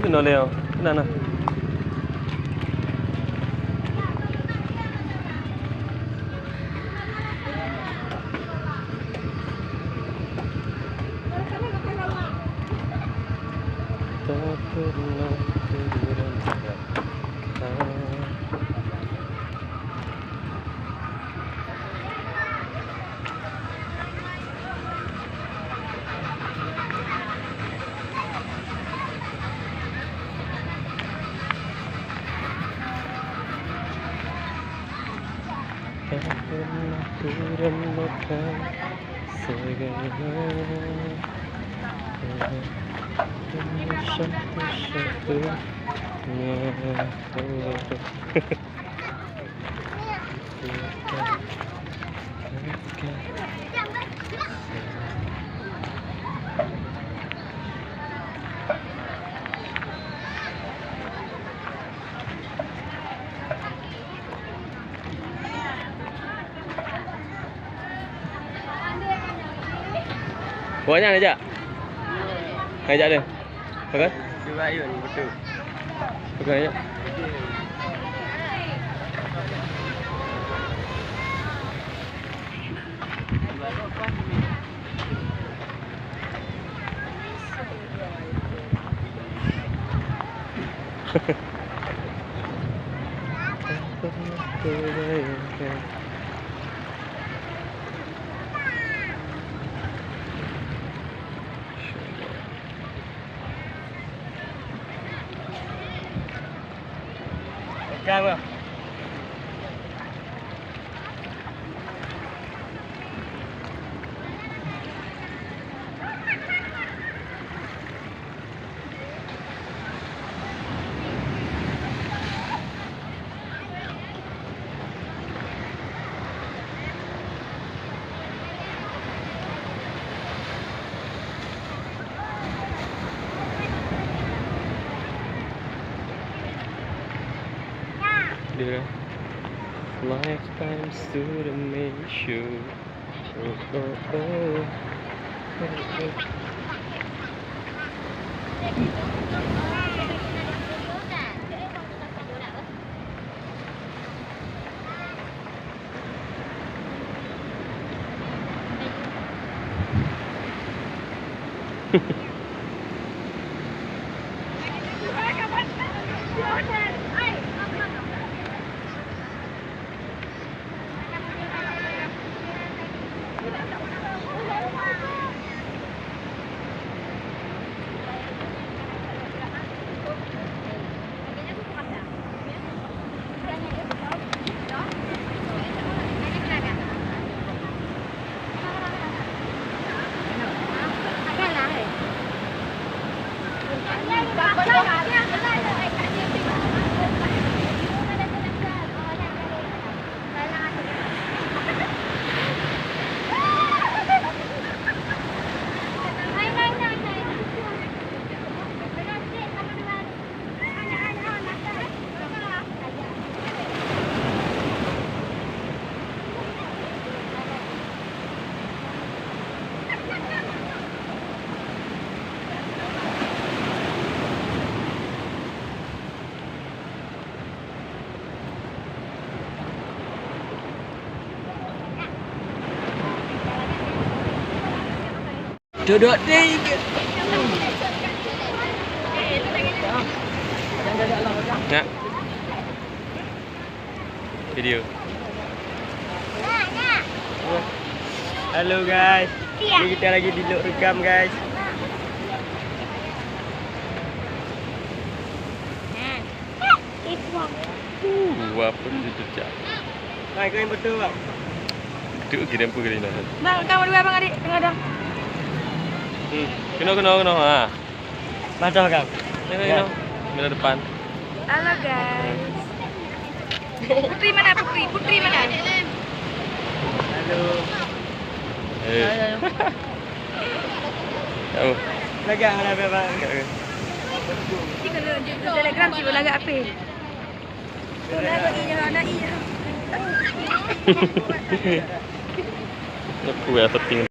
Kena leo. Kena nah. Tak pernah terangkat. Tak pernah kurembukan segalanya. Satu-satunya. Buatnya aja. Ajak dia. Okey. Cuba ayun betul. Okey aja. Cam không? Dia lifetimes to the main show. Oh, oh, oh. Duduk di. Nak. Video. Halo guys. Ini kita lagi di Lok Rekam guys. Apa itu cak? Hai, kau yang betul bang. Itu kira apa kali nak? Bang, kamu dua bang adik, tengah dah. Kena ha. Macam kau. Kena. Mula depan. Halo guys. Putri mana Putri? Putri mana? Halo. Oh. Lagi ada apa bang? Ini kena Telegram sih lagak apa? Lagak iya, ada iya. Aku ya setting.